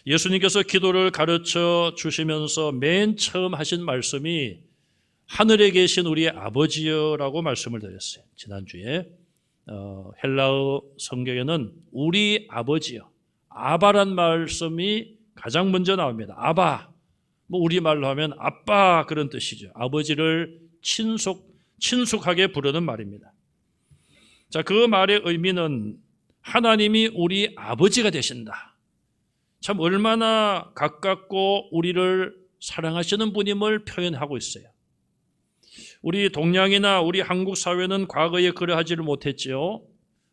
예수님께서 기도를 가르쳐 주시면서 맨 처음 하신 말씀이 하늘에 계신 우리 아버지여라고 말씀을 드렸어요. 지난주에 헬라어 성경에는 우리 아버지여, 아바란 말씀이 가장 먼저 나옵니다. 아바, 뭐 우리말로 하면 아빠 그런 뜻이죠. 아버지를 친숙하게 부르는 말입니다. 자, 그 말의 의미는 하나님이 우리 아버지가 되신다. 참 얼마나 가깝고 우리를 사랑하시는 분임을 표현하고 있어요. 우리 동양이나 우리 한국 사회는 과거에 그러하지를 못했지요.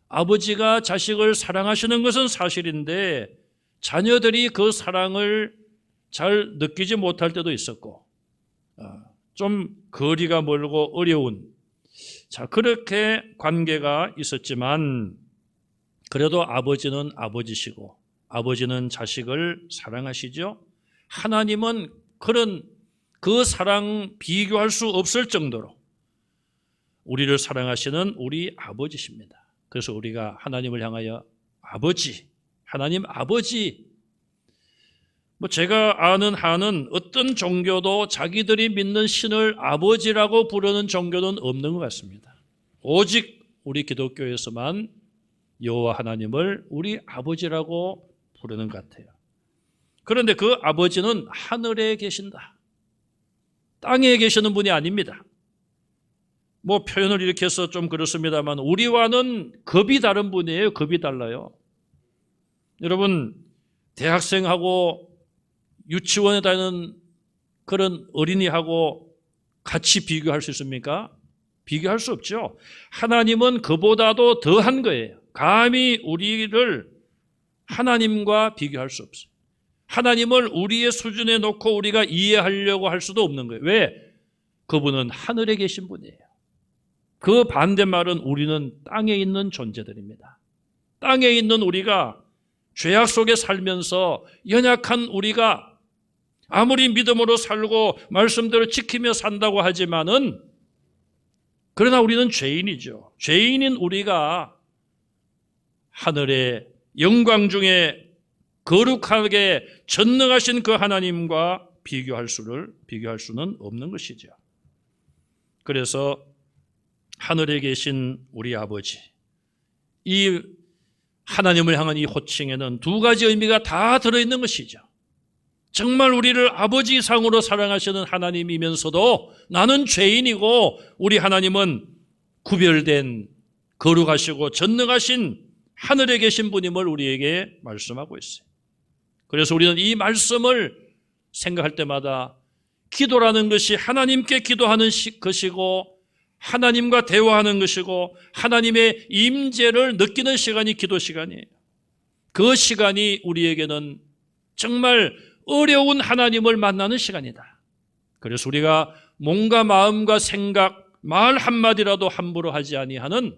아버지가 자식을 사랑하시는 것은 사실인데 자녀들이 그 사랑을 잘 느끼지 못할 때도 있었고 좀 거리가 멀고 어려운 그렇게 관계가 있었지만 그래도 아버지는 아버지시고 아버지는 자식을 사랑하시죠. 하나님은 그 사랑 비교할 수 없을 정도로 우리를 사랑하시는 우리 아버지십니다. 그래서 우리가 하나님을 향하여 아버지, 하나님 아버지, 제가 아는 한은 어떤 종교도 자기들이 믿는 신을 아버지라고 부르는 종교는 없는 것 같습니다. 오직 우리 기독교에서만 여호와 하나님을 우리 아버지라고 부르는 것 같아요. 그런데 그 아버지는 하늘에 계신다. 땅에 계시는 분이 아닙니다. 표현을 이렇게 해서 좀 그렇습니다만 우리와는 급이 다른 분이에요. 급이 달라요. 여러분, 대학생하고 유치원에 다니는 그런 어린이하고 같이 비교할 수 있습니까? 비교할 수 없죠. 하나님은 그보다도 더한 거예요. 감히 우리를 하나님과 비교할 수 없어요. 하나님을 우리의 수준에 놓고 우리가 이해하려고 할 수도 없는 거예요. 왜? 그분은 하늘에 계신 분이에요. 그 반대말은 우리는 땅에 있는 존재들입니다. 땅에 있는 우리가 죄악 속에 살면서 연약한 우리가 아무리 믿음으로 살고 말씀대로 지키며 산다고 하지만은 그러나 우리는 죄인이죠. 죄인인 우리가 하늘의 영광 중에 거룩하게 전능하신 그 하나님과 비교할 수는 없는 것이죠. 그래서 하늘에 계신 우리 아버지, 이 하나님을 향한 이 호칭에는 두 가지 의미가 다 들어있는 것이죠. 정말 우리를 아버지 이상으로 사랑하시는 하나님이면서도 나는 죄인이고 우리 하나님은 구별된 거룩하시고 전능하신 하늘에 계신 분임을 우리에게 말씀하고 있어요. 그래서 우리는 이 말씀을 생각할 때마다 기도라는 것이 하나님께 기도하는 것이고 하나님과 대화하는 것이고 하나님의 임재를 느끼는 시간이 기도 시간이에요. 그 시간이 우리에게는 정말 어려운 하나님을 만나는 시간이다. 그래서 우리가 몸과 마음과 생각, 말 한마디라도 함부로 하지 아니하는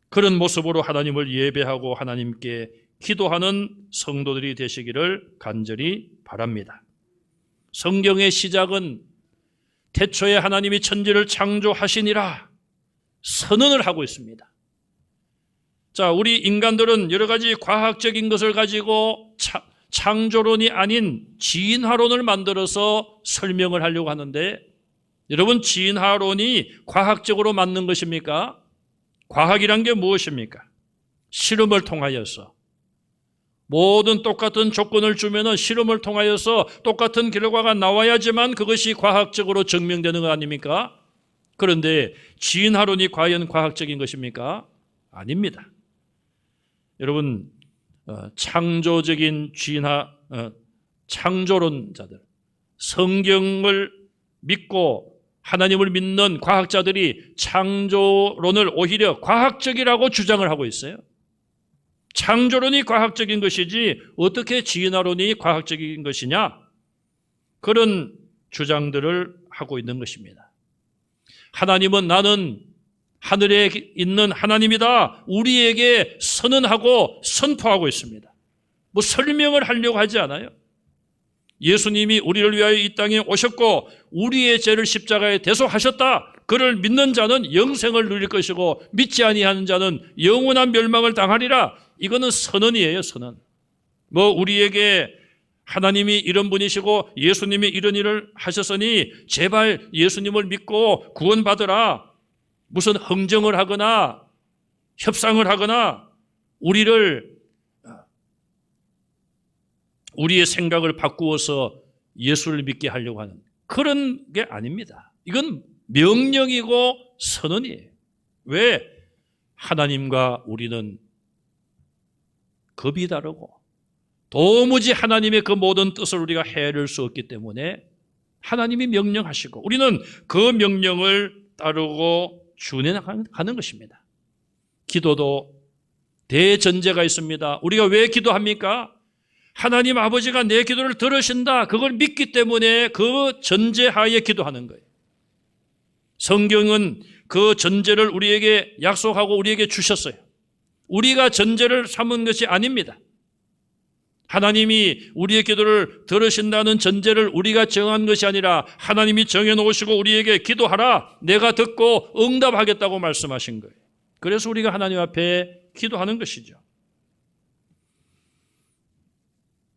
그런 모습으로 하나님을 예배하고 하나님께 기도하는 성도들이 되시기를 간절히 바랍니다. 성경의 시작은 태초에 하나님이 천지를 창조하시니라 선언을 하고 있습니다. 자, 우리 인간들은 여러 가지 과학적인 것을 가지고 창조론이 아닌 진화론을 만들어서 설명을 하려고 하는데 여러분, 진화론이 과학적으로 맞는 것입니까? 과학이란 게 무엇입니까? 실험을 통하여서 모든 똑같은 조건을 주면은 실험을 통하여서 똑같은 결과가 나와야지만 그것이 과학적으로 증명되는 거 아닙니까? 그런데 진화론이 과연 과학적인 것입니까? 아닙니다. 여러분, 창조적인 창조론자들, 성경을 믿고 하나님을 믿는 과학자들이 창조론을 오히려 과학적이라고 주장을 하고 있어요. 창조론이 과학적인 것이지 어떻게 진화론이 과학적인 것이냐? 그런 주장들을 하고 있는 것입니다. 하나님은 나는 하늘에 있는 하나님이다 우리에게 선언하고 선포하고 있습니다. 설명을 하려고 하지 않아요. 예수님이 우리를 위하여 이 땅에 오셨고 우리의 죄를 십자가에 대속하셨다. 그를 믿는 자는 영생을 누릴 것이고 믿지 아니하는 자는 영원한 멸망을 당하리라. 이거는 선언이에요, 선언. 뭐 우리에게 하나님이 이런 분이시고 예수님이 이런 일을 하셨으니 제발 예수님을 믿고 구원받으라. 무슨 흥정을 하거나 협상을 하거나 우리의 생각을 바꾸어서 예수를 믿게 하려고 하는 그런 게 아닙니다. 이건 명령이고 선언이에요. 왜? 하나님과 우리는 급이 다르고 도무지 하나님의 그 모든 뜻을 우리가 헤아릴 수 없기 때문에 하나님이 명령하시고 우리는 그 명령을 따르고 준행하는 것입니다. 기도도 대전제가 있습니다. 우리가 왜 기도합니까? 하나님 아버지가 내 기도를 들으신다. 그걸 믿기 때문에 그 전제하에 기도하는 거예요. 성경은 그 전제를 우리에게 약속하고 우리에게 주셨어요. 우리가 전제를 삼은 것이 아닙니다. 하나님이 우리의 기도를 들으신다는 전제를 우리가 정한 것이 아니라 하나님이 정해놓으시고 우리에게 기도하라. 내가 듣고 응답하겠다고 말씀하신 거예요. 그래서 우리가 하나님 앞에 기도하는 것이죠.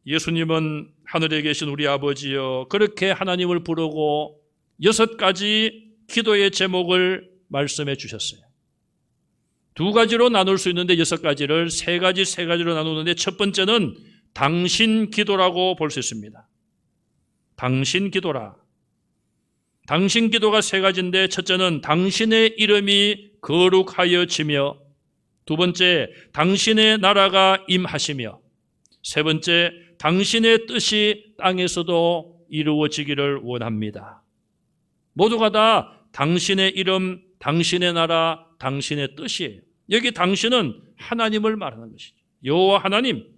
예수님은 하늘에 계신 우리 아버지여 그렇게 하나님을 부르고 6가지 기도의 제목을 말씀해 주셨어요. 2가지로 나눌 수 있는데 6가지를 3가지로 나누는데 첫 번째는 당신 기도라고 볼 수 있습니다. 당신 기도라. 당신 기도가 3가지인데 첫째는 당신의 이름이 거룩하여지며, 두 번째 당신의 나라가 임하시며, 세 번째 당신의 뜻이 땅에서도 이루어지기를 원합니다. 모두가 다 당신의 이름, 당신의 나라, 당신의 뜻이에요. 여기 당신은 하나님을 말하는 것이죠. 여호와 하나님.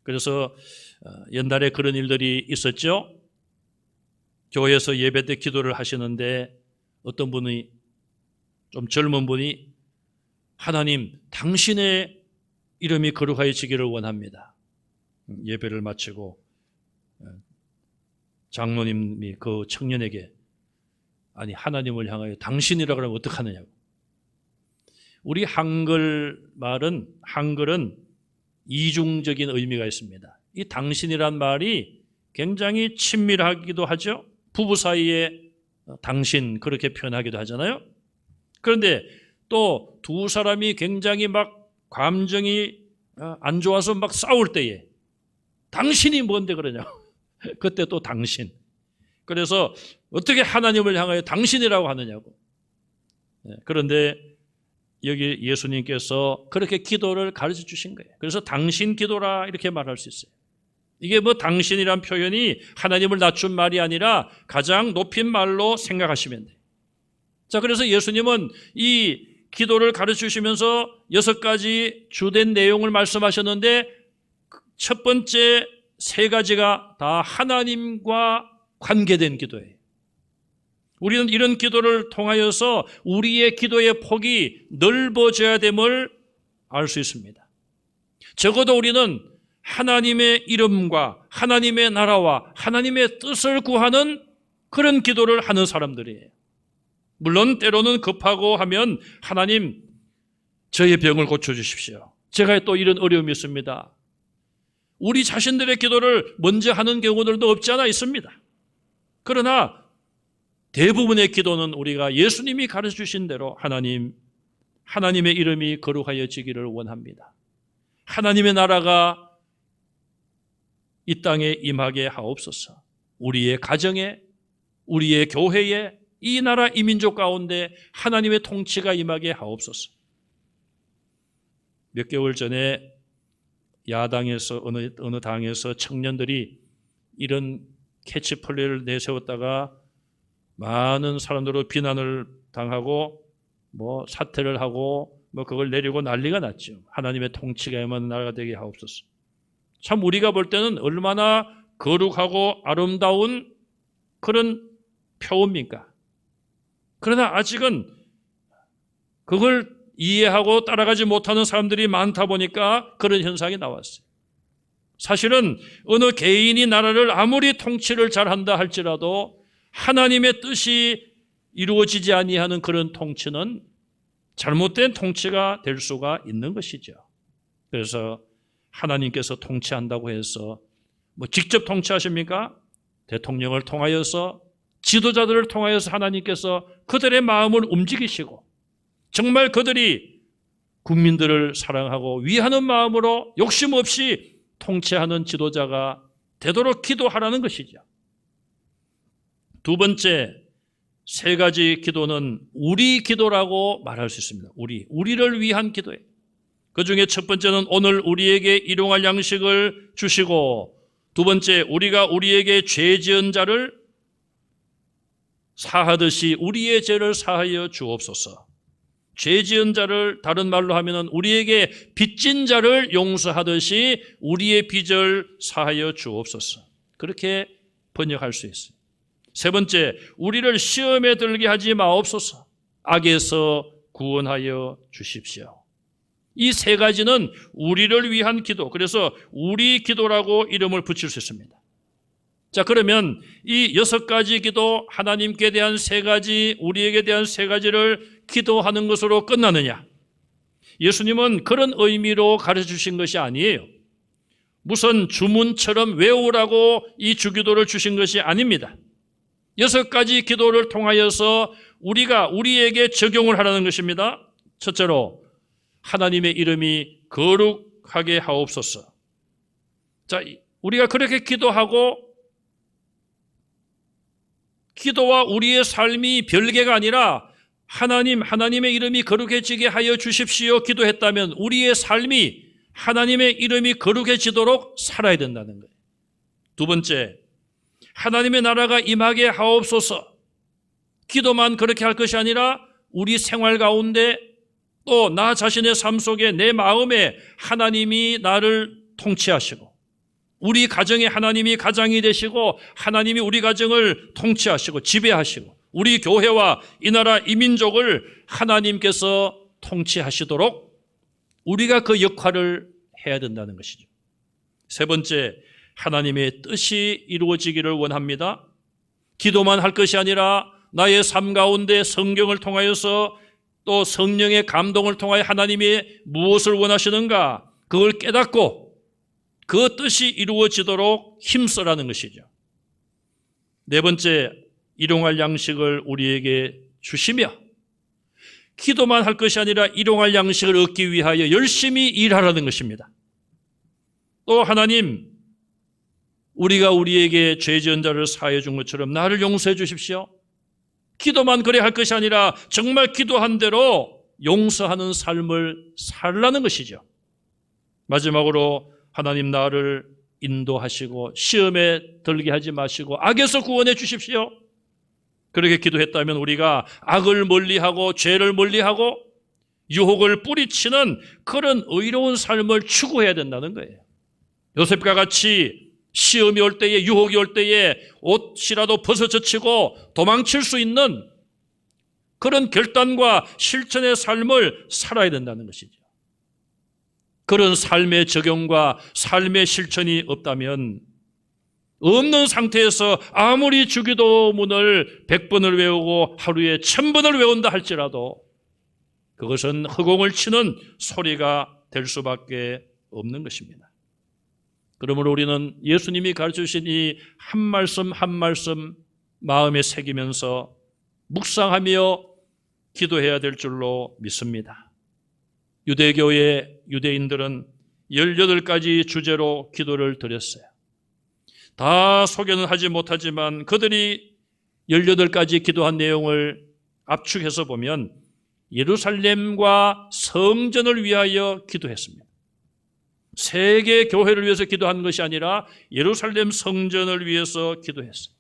그래서 옛날에 그런 일들이 있었죠. 교회에서 예배 때 기도를 하시는데 어떤 분이, 좀 젊은 분이 하나님 당신의 이름이 거룩하여지기를 원합니다. 예배를 마치고 장로님이 그 청년에게 아니 하나님을 향하여 당신이라 그러면 어떡하느냐고. 우리 한글은 이중적인 의미가 있습니다. 이 당신이란 말이 굉장히 친밀하기도 하죠. 부부 사이에 당신 그렇게 표현하기도 하잖아요. 그런데 또 두 사람이 굉장히 막 감정이 안 좋아서 막 싸울 때에 당신이 뭔데 그러냐고. 그때 또 당신. 그래서 어떻게 하나님을 향하여 당신이라고 하느냐고. 그런데 여기 예수님께서 그렇게 기도를 가르쳐 주신 거예요. 그래서 당신 기도라 이렇게 말할 수 있어요. 이게 뭐 당신이란 표현이 하나님을 낮춘 말이 아니라 가장 높인 말로 생각하시면 돼요. 자, 그래서 예수님은 이 기도를 가르쳐 주시면서 6가지 주된 내용을 말씀하셨는데 첫 번째 3가지가 다 하나님과 관계된 기도예요. 우리는 이런 기도를 통하여서 우리의 기도의 폭이 넓어져야 됨을 알 수 있습니다. 적어도 우리는 하나님의 이름과 하나님의 나라와 하나님의 뜻을 구하는 그런 기도를 하는 사람들이에요. 물론 때로는 급하고 하면 하나님 저의 병을 고쳐주십시오. 제가 또 이런 어려움이 있습니다. 우리 자신들의 기도를 먼저 하는 경우들도 없지 않아 있습니다. 그러나 대부분의 기도는 우리가 예수님이 가르쳐 주신 대로 하나님의 이름이 거룩하여지기를 원합니다. 하나님의 나라가 이 땅에 임하게 하옵소서. 우리의 가정에, 우리의 교회에, 이 나라 이 민족 가운데 하나님의 통치가 임하게 하옵소서. 몇 개월 전에 야당에서 어느 당에서 청년들이 이런 캐치플레이를 내세웠다가 많은 사람들로 비난을 당하고 뭐 사퇴를 하고 뭐 그걸 내리고 난리가 났죠. 하나님의 통치가 임하는 나라가 되게 하옵소서. 참 우리가 볼 때는 얼마나 거룩하고 아름다운 그런 표어입니까? 그러나 아직은 그걸 이해하고 따라가지 못하는 사람들이 많다 보니까 그런 현상이 나왔어요. 사실은 어느 개인이 나라를 아무리 통치를 잘한다 할지라도 하나님의 뜻이 이루어지지 아니하는 그런 통치는 잘못된 통치가 될 수가 있는 것이죠. 그래서 하나님께서 통치한다고 해서 뭐 직접 통치하십니까? 대통령을 통하여서 지도자들을 통하여서 하나님께서 그들의 마음을 움직이시고 정말 그들이 국민들을 사랑하고 위하는 마음으로 욕심 없이 통치하는 지도자가 되도록 기도하라는 것이죠. 두 번째, 세 가지 기도는 우리 기도라고 말할 수 있습니다. 우리를 위한 기도예요. 그 중에 첫 번째는 오늘 우리에게 일용할 양식을 주시고, 두 번째, 우리가 우리에게 죄 지은 자를 사하듯이 우리의 죄를 사하여 주옵소서. 죄 지은 자를 다른 말로 하면은 우리에게 빚진 자를 용서하듯이 우리의 빚을 사하여 주옵소서. 그렇게 번역할 수 있어요. 세 번째, 우리를 시험에 들게 하지 마옵소서. 악에서 구원하여 주십시오. 이 세 가지는 우리를 위한 기도, 그래서 우리 기도라고 이름을 붙일 수 있습니다. 자, 그러면 이 6가지 기도, 하나님께 대한 3가지, 우리에게 대한 3가지를 기도하는 것으로 끝나느냐? 예수님은 그런 의미로 가르쳐 주신 것이 아니에요. 무슨 주문처럼 외우라고 이 주기도를 주신 것이 아닙니다. 6가지 기도를 통하여서 우리가 우리에게 적용을 하라는 것입니다. 첫째로, 하나님의 이름이 거룩하게 하옵소서. 자, 우리가 그렇게 기도하고 기도와 우리의 삶이 별개가 아니라 하나님의 이름이 거룩해지게 하여 주십시오 기도했다면 우리의 삶이 하나님의 이름이 거룩해지도록 살아야 된다는 거예요. 두 번째, 하나님의 나라가 임하게 하옵소서. 기도만 그렇게 할 것이 아니라 우리 생활 가운데 또 나 자신의 삶 속에 내 마음에 하나님이 나를 통치하시고 우리 가정에 하나님이 가장이 되시고 하나님이 우리 가정을 통치하시고 지배하시고 우리 교회와 이 나라 이 민족을 하나님께서 통치하시도록 우리가 그 역할을 해야 된다는 것이죠. 세 번째, 하나님의 뜻이 이루어지기를 원합니다. 기도만 할 것이 아니라 나의 삶 가운데 성경을 통하여서 또 성령의 감동을 통하여 하나님이 무엇을 원하시는가 그걸 깨닫고 그 뜻이 이루어지도록 힘써라는 것이죠. 네 번째, 일용할 양식을 우리에게 주시며 기도만 할 것이 아니라 일용할 양식을 얻기 위하여 열심히 일하라는 것입니다. 또 하나님, 우리가 우리에게 죄 지은 자를 사하여 준 것처럼 나를 용서해 주십시오. 기도만 그래 할 것이 아니라 정말 기도한 대로 용서하는 삶을 살라는 것이죠. 마지막으로 하나님 나를 인도하시고 시험에 들게 하지 마시고 악에서 구원해 주십시오. 그렇게 기도했다면 우리가 악을 멀리하고 죄를 멀리하고 유혹을 뿌리치는 그런 의로운 삶을 추구해야 된다는 거예요. 요셉과 같이 시험이 올 때에 유혹이 올 때에 옷이라도 벗어젖히고 도망칠 수 있는 그런 결단과 실천의 삶을 살아야 된다는 것이죠. 그런 삶의 적용과 삶의 실천이 없다면 없는 상태에서 아무리 주기도문을 100번을 외우고 하루에 1000번을 외운다 할지라도 그것은 허공을 치는 소리가 될 수밖에 없는 것입니다. 그러므로 우리는 예수님이 가르쳐주신 이 한 말씀 한 말씀 마음에 새기면서 묵상하며 기도해야 될 줄로 믿습니다. 유대교의 유대인들은 18가지 주제로 기도를 드렸어요. 다 소개는 하지 못하지만 그들이 18가지 기도한 내용을 압축해서 보면 예루살렘과 성전을 위하여 기도했습니다. 세계 교회를 위해서 기도한 것이 아니라 예루살렘 성전을 위해서 기도했어요.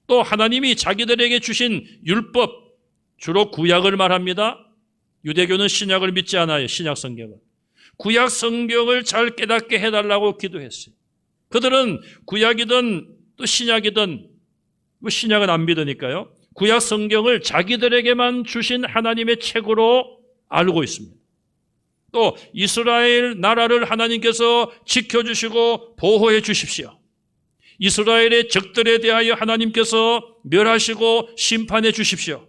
또 하나님이 자기들에게 주신 율법, 주로 구약을 말합니다. 유대교는 신약을 믿지 않아요. 신약 성경을. 구약 성경을 잘 깨닫게 해달라고 기도했어요. 그들은 구약이든 또 신약이든 신약은 안 믿으니까요. 구약 성경을 자기들에게만 주신 하나님의 책으로 알고 있습니다. 또 이스라엘 나라를 하나님께서 지켜주시고 보호해 주십시오. 이스라엘의 적들에 대하여 하나님께서 멸하시고 심판해 주십시오.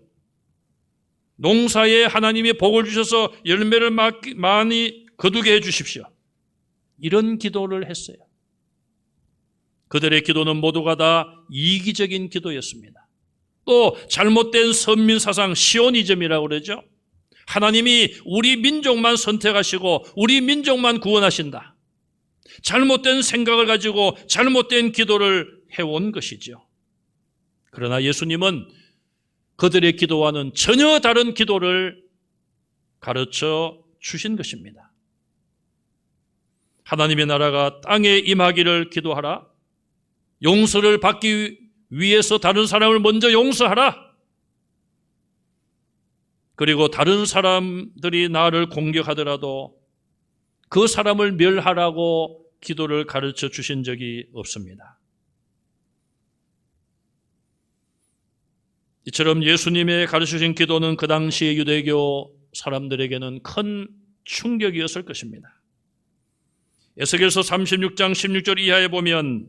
농사에 하나님이 복을 주셔서 열매를 많이 거두게 해 주십시오. 이런 기도를 했어요. 그들의 기도는 모두가 다 이기적인 기도였습니다. 또 잘못된 선민사상, 시오니즘이라고 그러죠. 하나님이 우리 민족만 선택하시고 우리 민족만 구원하신다. 잘못된 생각을 가지고 잘못된 기도를 해온 것이죠. 그러나 예수님은 그들의 기도와는 전혀 다른 기도를 가르쳐 주신 것입니다. 하나님의 나라가 땅에 임하기를 기도하라. 용서를 받기 위해서 다른 사람을 먼저 용서하라. 그리고 다른 사람들이 나를 공격하더라도 그 사람을 멸하라고 기도를 가르쳐 주신 적이 없습니다. 이처럼 예수님의 가르치신 기도는 그 당시의 유대교 사람들에게는 큰 충격이었을 것입니다. 에스겔서 36장 16절 이하에 보면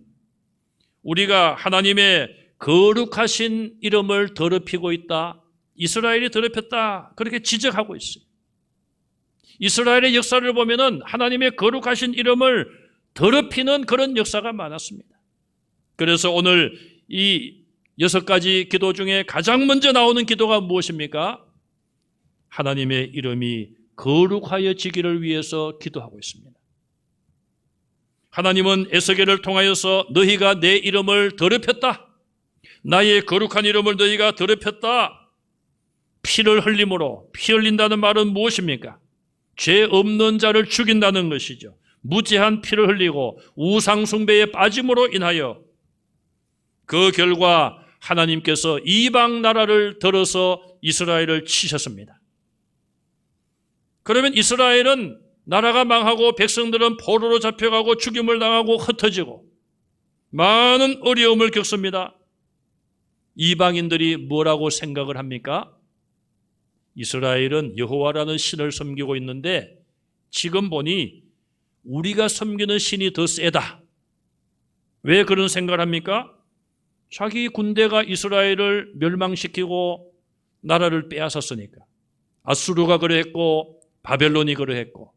우리가 하나님의 거룩하신 이름을 더럽히고 있다. 이스라엘이 더럽혔다. 그렇게 지적하고 있어요. 이스라엘의 역사를 보면은 하나님의 거룩하신 이름을 더럽히는 그런 역사가 많았습니다. 그래서 오늘 이 6가지 기도 중에 가장 먼저 나오는 기도가 무엇입니까? 하나님의 이름이 거룩하여지기를 위해서 기도하고 있습니다. 하나님은 에스겔을 통하여서 너희가 내 이름을 더럽혔다. 나의 거룩한 이름을 너희가 더럽혔다. 피를 흘림으로, 피 흘린다는 말은 무엇입니까? 죄 없는 자를 죽인다는 것이죠. 무죄한 피를 흘리고 우상 숭배에 빠짐으로 인하여 그 결과 하나님께서 이방 나라를 들어서 이스라엘을 치셨습니다. 그러면 이스라엘은 나라가 망하고 백성들은 포로로 잡혀가고 죽임을 당하고 흩어지고 많은 어려움을 겪습니다. 이방인들이 뭐라고 생각을 합니까? 이스라엘은 여호와라는 신을 섬기고 있는데 지금 보니 우리가 섬기는 신이 더 세다. 왜 그런 생각을 합니까? 자기 군대가 이스라엘을 멸망시키고 나라를 빼앗았으니까. 아수르가 그러했고 바벨론이 그러했고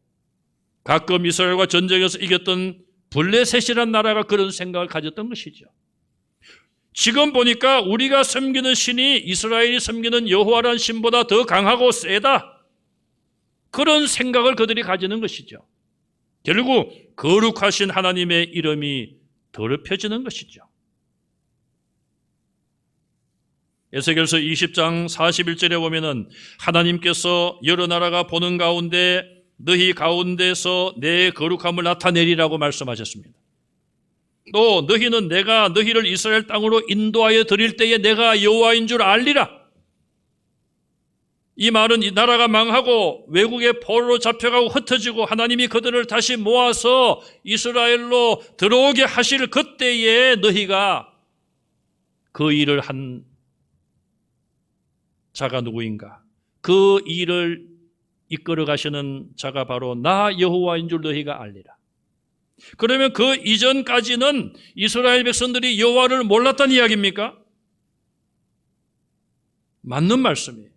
가끔 이스라엘과 전쟁에서 이겼던 블레셋이라는 나라가 그런 생각을 가졌던 것이죠. 지금 보니까 우리가 섬기는 신이 이스라엘이 섬기는 여호와라는 신보다 더 강하고 세다. 그런 생각을 그들이 가지는 것이죠. 결국 거룩하신 하나님의 이름이 더럽혀지는 것이죠. 에스겔서 20장 41절에 보면은 하나님께서 여러 나라가 보는 가운데 너희 가운데서 내 거룩함을 나타내리라고 말씀하셨습니다. 또 너희는 내가 너희를 이스라엘 땅으로 인도하여 드릴 때에 내가 여호와인 줄 알리라. 이 말은 이 나라가 망하고 외국의 포로로 잡혀가고 흩어지고 하나님이 그들을 다시 모아서 이스라엘로 들어오게 하실 그때에 너희가 그 일을 한 자가 누구인가? 그 일을 이끌어 가시는 자가 바로 나 여호와인 줄 너희가 알리라. 그러면 그 이전까지는 이스라엘 백성들이 여호와를 몰랐다는 이야기입니까? 맞는 말씀이에요.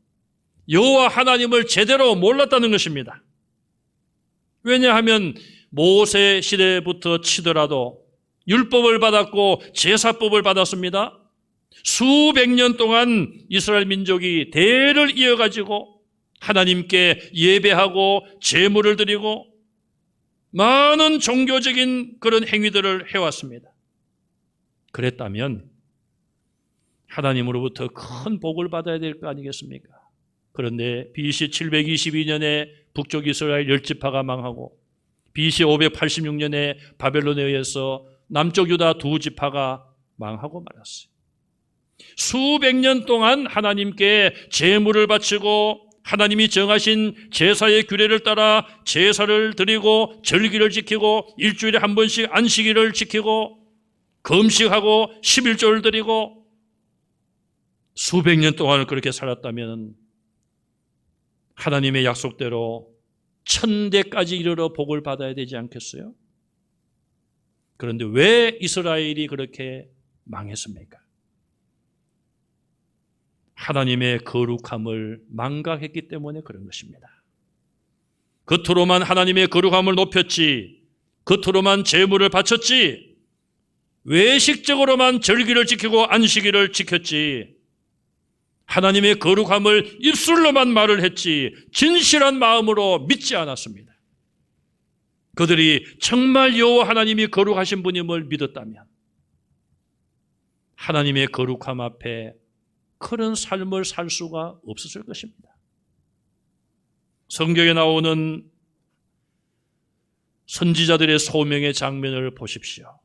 여호와 하나님을 제대로 몰랐다는 것입니다. 왜냐하면 모세 시대부터 치더라도 율법을 받았고 제사법을 받았습니다. 수백 년 동안 이스라엘 민족이 대를 이어가지고 하나님께 예배하고 제물을 드리고 많은 종교적인 그런 행위들을 해왔습니다. 그랬다면 하나님으로부터 큰 복을 받아야 될 거 아니겠습니까? 그런데 BC 722년에 북쪽 이스라엘 10지파가 망하고 BC 586년에 바벨론에 의해서 남쪽 유다 2지파가 망하고 말았어요. 수백 년 동안 하나님께 제물을 바치고 하나님이 정하신 제사의 규례를 따라 제사를 드리고 절기를 지키고 일주일에 한 번씩 안식일을 지키고 금식하고 11조를 드리고 수백 년 동안을 그렇게 살았다면 하나님의 약속대로 1000대까지 이르러 복을 받아야 되지 않겠어요? 그런데 왜 이스라엘이 그렇게 망했습니까? 하나님의 거룩함을 망각했기 때문에 그런 것입니다. 겉으로만 하나님의 거룩함을 높였지 겉으로만 제물을 바쳤지 외식적으로만 절기를 지키고 안식일을 지켰지 하나님의 거룩함을 입술로만 말을 했지 진실한 마음으로 믿지 않았습니다. 그들이 정말 여호와 하나님이 거룩하신 분임을 믿었다면 하나님의 거룩함 앞에 그런 삶을 살 수가 없었을 것입니다. 성경에 나오는 선지자들의 소명의 장면을 보십시오.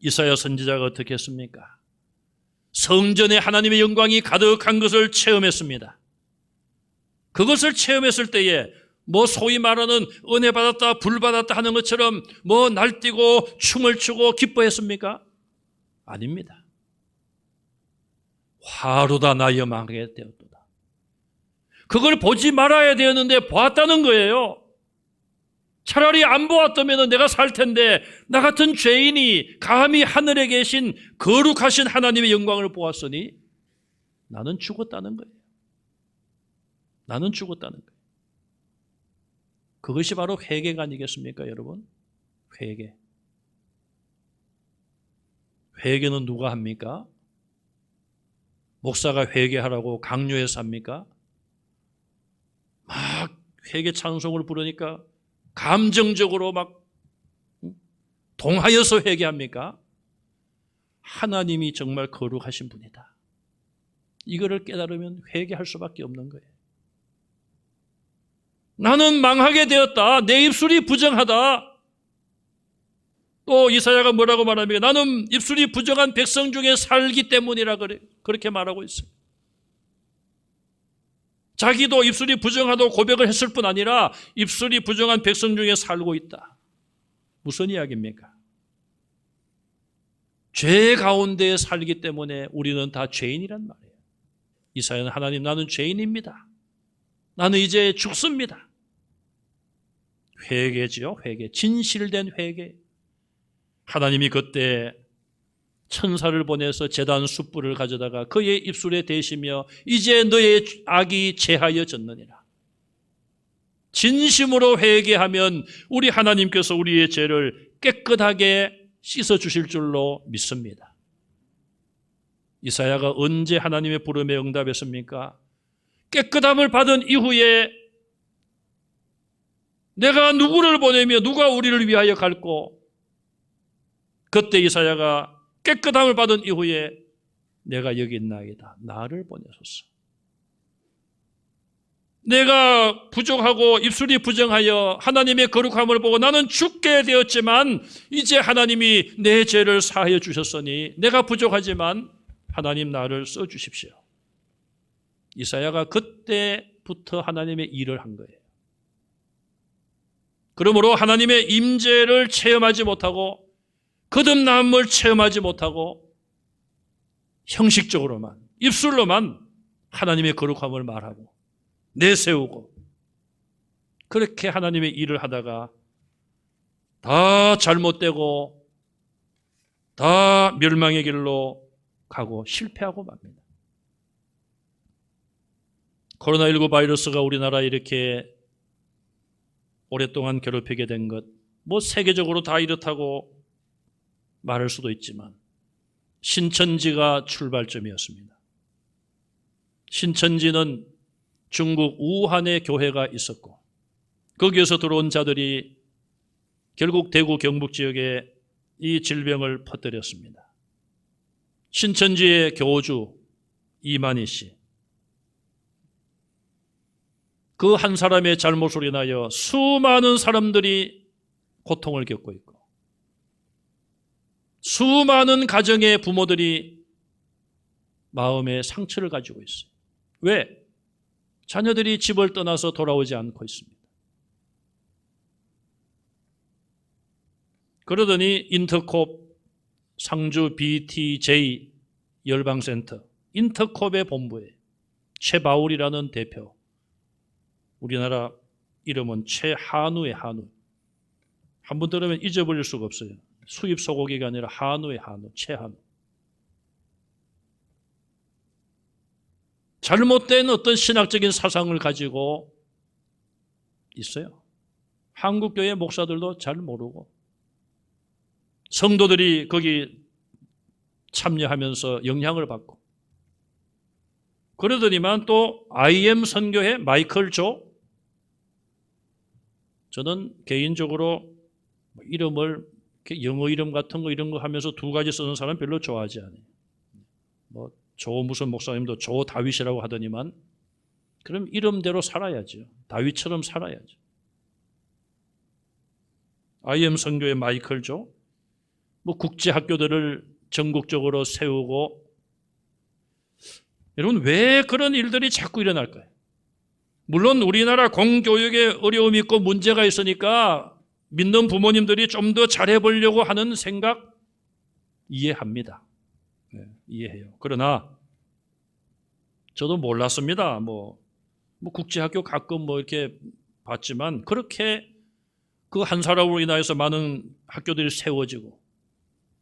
이사야 선지자가 어떻게 했습니까? 성전에 하나님의 영광이 가득한 것을 체험했습니다. 그것을 체험했을 때에 소위 말하는 은혜 받았다, 불 받았다 하는 것처럼 날뛰고 춤을 추고 기뻐했습니까? 아닙니다. 화로다 나여 망하게 되었도다. 그걸 보지 말아야 되었는데 보았다는 거예요. 차라리 안 보았다면 내가 살 텐데 나 같은 죄인이 감히 하늘에 계신 거룩하신 하나님의 영광을 보았으니 나는 죽었다는 거예요. 나는 죽었다는 거예요. 그것이 바로 회개가 아니겠습니까, 여러분? 회개. 회개는 누가 합니까? 목사가 회개하라고 강요해서 합니까? 막 회개 찬송을 부르니까 감정적으로 막 동하여서 회개합니까? 하나님이 정말 거룩하신 분이다. 이거를 깨달으면 회개할 수밖에 없는 거예요. 나는 망하게 되었다. 내 입술이 부정하다. 또 이사야가 뭐라고 말합니까? 나는 입술이 부정한 백성 중에 살기 때문이라 그렇게 말하고 있어요. 자기도 입술이 부정하다고 고백을 했을 뿐 아니라 입술이 부정한 백성 중에 살고 있다. 무슨 이야기입니까? 죄 가운데 살기 때문에 우리는 다 죄인이란 말이에요. 이사야는 하나님 나는 죄인입니다. 나는 이제 죽습니다. 회개지요. 회개. 진실된 회개. 하나님이 그때 천사를 보내서 제단 숯불을 가져다가 그의 입술에 대시며 이제 너의 악이 제하여졌느니라. 진심으로 회개하면 우리 하나님께서 우리의 죄를 깨끗하게 씻어주실 줄로 믿습니다. 이사야가 언제 하나님의 부름에 응답했습니까? 깨끗함을 받은 이후에 내가 누구를 보내며 누가 우리를 위하여 갈고 그때 이사야가 깨끗함을 받은 이후에 내가 여기 있나이다. 나를 보내소서. 내가 부족하고 입술이 부정하여 하나님의 거룩함을 보고 나는 죽게 되었지만 이제 하나님이 내 죄를 사하여 주셨으니 내가 부족하지만 하나님 나를 써주십시오. 이사야가 그때부터 하나님의 일을 한 거예요. 그러므로 하나님의 임재를 체험하지 못하고 거듭남을 체험하지 못하고 형식적으로만 입술로만 하나님의 거룩함을 말하고 내세우고 그렇게 하나님의 일을 하다가 다 잘못되고 다 멸망의 길로 가고 실패하고 맙니다. 코로나19 바이러스가 우리나라에 이렇게 오랫동안 괴롭히게 된 것, 세계적으로 다 이렇다고 말할 수도 있지만 신천지가 출발점이었습니다. 신천지는 중국 우한에 교회가 있었고 거기에서 들어온 자들이 결국 대구 경북 지역에 이 질병을 퍼뜨렸습니다. 신천지의 교주 이만희 씨, 그 한 사람의 잘못으로 인하여 수많은 사람들이 고통을 겪고 있고 수많은 가정의 부모들이 마음의 상처를 가지고 있어요. 왜? 자녀들이 집을 떠나서 돌아오지 않고 있습니다. 그러더니 인터콥 상주 BTJ 열방센터 인터콥의 본부에 최바울이라는 대표, 우리나라 이름은 최한우의 한우, 한번 들으면 잊어버릴 수가 없어요. 수입 소고기가 아니라 한우의 한우, 최한우. 잘못된 어떤 신학적인 사상을 가지고 있어요. 한국교회 목사들도 잘 모르고 성도들이 거기 참여하면서 영향을 받고 그러더니만 또 IM 선교회 마이클 조, 저는 개인적으로 이름을 영어 이름 같은 거 이런 거 하면서 두 가지 쓰는 사람 별로 좋아하지 않아요. 뭐 조 무슨 목사님도 조 다윗이라고 하더니만 그럼 이름대로 살아야죠. 다윗처럼 살아야죠. IM 선교회 마이클 조, 뭐 국제 학교들을 전국적으로 세우고, 여러분 왜 그런 일들이 자꾸 일어날까요? 물론 우리나라 공교육에 어려움이 있고 문제가 있으니까 믿는 부모님들이 좀 더 잘해보려고 하는 생각 이해합니다. 네, 이해해요. 그러나 저도 몰랐습니다. 뭐 국제학교 가끔 뭐 이렇게 봤지만 그렇게 그 한 사람으로 인하여서 많은 학교들이 세워지고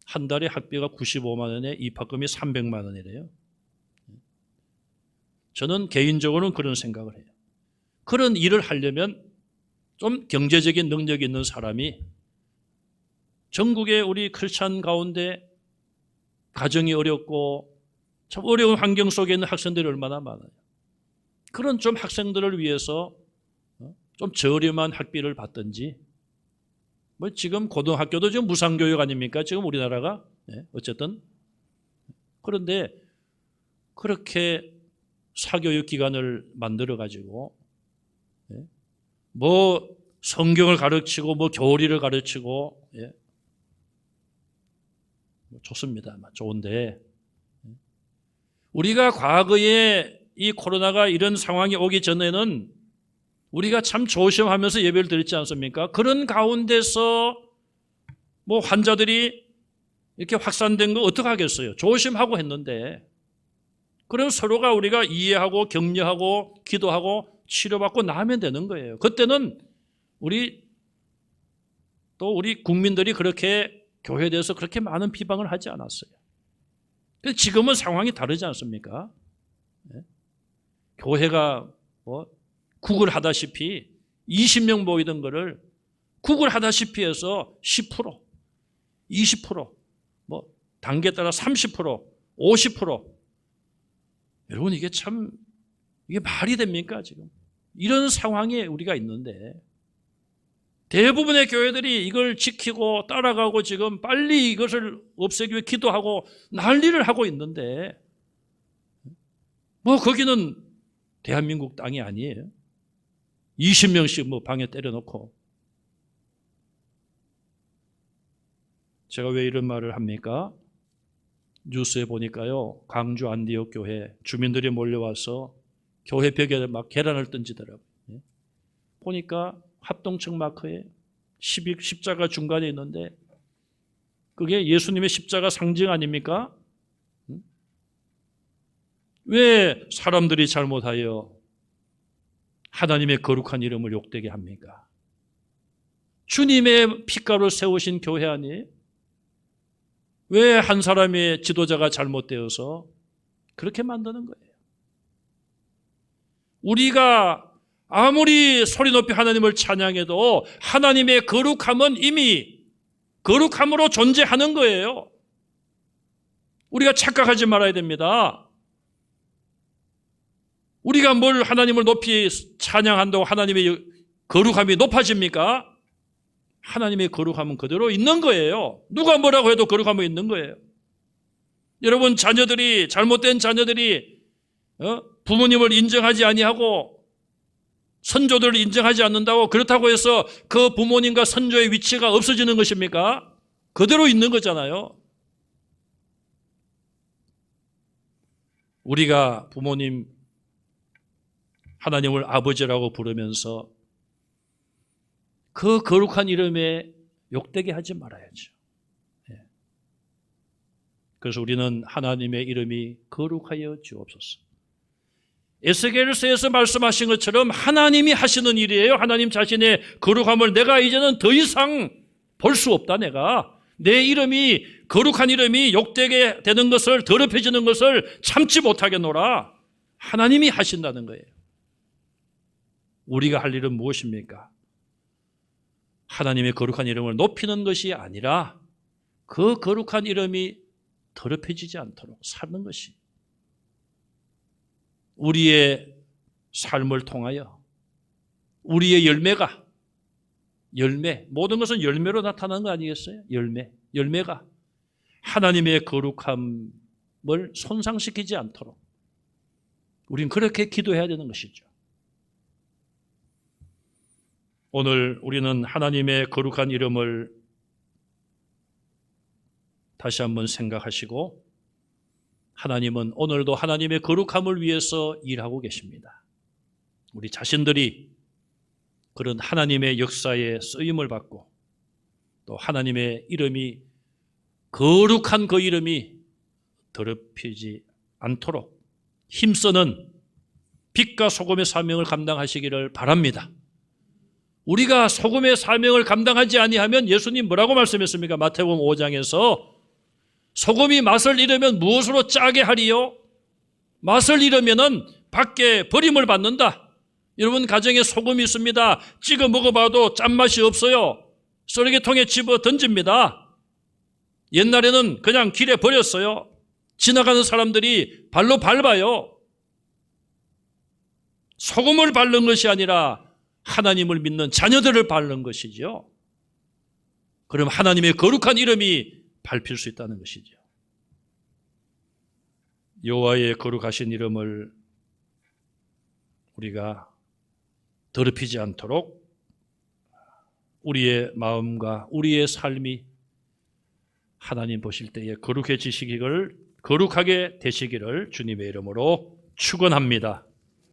한 달에 학비가 95만 원에 입학금이 300만 원이래요. 저는 개인적으로는 그런 생각을 해요. 그런 일을 하려면 좀 경제적인 능력이 있는 사람이 전국의 우리 크리스찬 가운데 가정이 어렵고 참 어려운 환경 속에 있는 학생들이 얼마나 많아요. 그런 좀 학생들을 위해서 좀 저렴한 학비를 받든지, 뭐 지금 고등학교도 지금 무상교육 아닙니까? 지금 우리나라가. 어쨌든. 그런데 그렇게 사교육 기관을 만들어가지고 뭐 성경을 가르치고 뭐 교리를 가르치고 좋습니다. 좋은데 우리가 과거에 이 코로나가 이런 상황이 오기 전에는 우리가 참 조심하면서 예배를 드렸지 않습니까? 그런 가운데서 뭐 환자들이 이렇게 확산된 거 어떡하겠어요? 조심하고 했는데, 그럼 서로가 우리가 이해하고 격려하고 기도하고 치료받고 나면 되는 거예요. 그때는 우리 국민들이 그렇게 교회에 대해서 그렇게 많은 비방을 하지 않았어요. 근데 지금은 상황이 다르지 않습니까? 교회가 뭐 국을 하다시피 20명 모이던 거를 국을 하다시피 해서 10%, 20%, 뭐 단계에 따라 30%, 50%. 여러분 이게 말이 됩니까 지금? 이런 상황에 우리가 있는데 대부분의 교회들이 이걸 지키고 따라가고 지금 빨리 이것을 없애기 위해 기도하고 난리를 하고 있는데 뭐 거기는 대한민국 땅이 아니에요. 20명씩 뭐 방에 때려놓고. 제가 왜 이런 말을 합니까? 뉴스에 보니까요, 광주 안디옥 교회 주민들이 몰려와서 교회 벽에 막 계란을 던지더라고요. 보니까 합동층 마크에 십자가 중간에 있는데 그게 예수님의 십자가 상징 아닙니까? 왜 사람들이 잘못하여 하나님의 거룩한 이름을 욕되게 합니까? 주님의 피가루 세우신 교회 아니에요? 왜 한 사람의 지도자가 잘못되어서 그렇게 만드는 거예요? 우리가 아무리 소리 높이 하나님을 찬양해도 하나님의 거룩함은 이미 거룩함으로 존재하는 거예요. 우리가 착각하지 말아야 됩니다. 우리가 뭘 하나님을 높이 찬양한다고 하나님의 거룩함이 높아집니까? 하나님의 거룩함은 그대로 있는 거예요. 누가 뭐라고 해도 거룩함은 있는 거예요. 여러분 자녀들이 잘못된 자녀들이 부모님을 인정하지 아니하고 선조들을 인정하지 않는다고 그렇다고 해서 그 부모님과 선조의 위치가 없어지는 것입니까? 그대로 있는 거잖아요. 우리가 부모님 하나님을 아버지라고 부르면서 그 거룩한 이름에 욕되게 하지 말아야죠. 그래서 우리는 하나님의 이름이 거룩하여 주옵소서. 에스겔서에서 말씀하신 것처럼 하나님이 하시는 일이에요. 하나님 자신의 거룩함을 내가 이제는 더 이상 볼 수 없다. 내 이름이 거룩한 이름이 욕되게 되는 것을 더럽혀지는 것을 참지 못하겠노라. 하나님이 하신다는 거예요. 우리가 할 일은 무엇입니까? 하나님의 거룩한 이름을 높이는 것이 아니라 그 거룩한 이름이 더럽혀지지 않도록 사는 것이 우리의 삶을 통하여 우리의 열매, 모든 것은 열매로 나타나는 거 아니겠어요? 열매가 하나님의 거룩함을 손상시키지 않도록 우리는 그렇게 기도해야 되는 것이죠. 오늘 우리는 하나님의 거룩한 이름을 다시 한번 생각하시고 하나님은 오늘도 하나님의 거룩함을 위해서 일하고 계십니다. 우리 자신들이 그런 하나님의 역사에 쓰임을 받고 또 하나님의 이름이 거룩한 그 이름이 더럽히지 않도록 힘쓰는 빛과 소금의 사명을 감당하시기를 바랍니다. 우리가 소금의 사명을 감당하지 아니하면 예수님 뭐라고 말씀했습니까? 마태복음 5장에서 소금이 맛을 잃으면 무엇으로 짜게 하리요? 맛을 잃으면은 밖에 버림을 받는다. 여러분 가정에 소금이 있습니다. 찍어 먹어봐도 짠맛이 없어요. 쓰레기통에 집어 던집니다. 옛날에는 그냥 길에 버렸어요. 지나가는 사람들이 발로 밟아요. 소금을 바른 것이 아니라 하나님을 믿는 자녀들을 바른 것이죠. 그럼 하나님의 거룩한 이름이 밟힐 수 있다는 것이죠. 여호와의 거룩하신 이름을 우리가 더럽히지 않도록 우리의 마음과 우리의 삶이 하나님 보실 때에 거룩하게 되시기를 주님의 이름으로 축원합니다.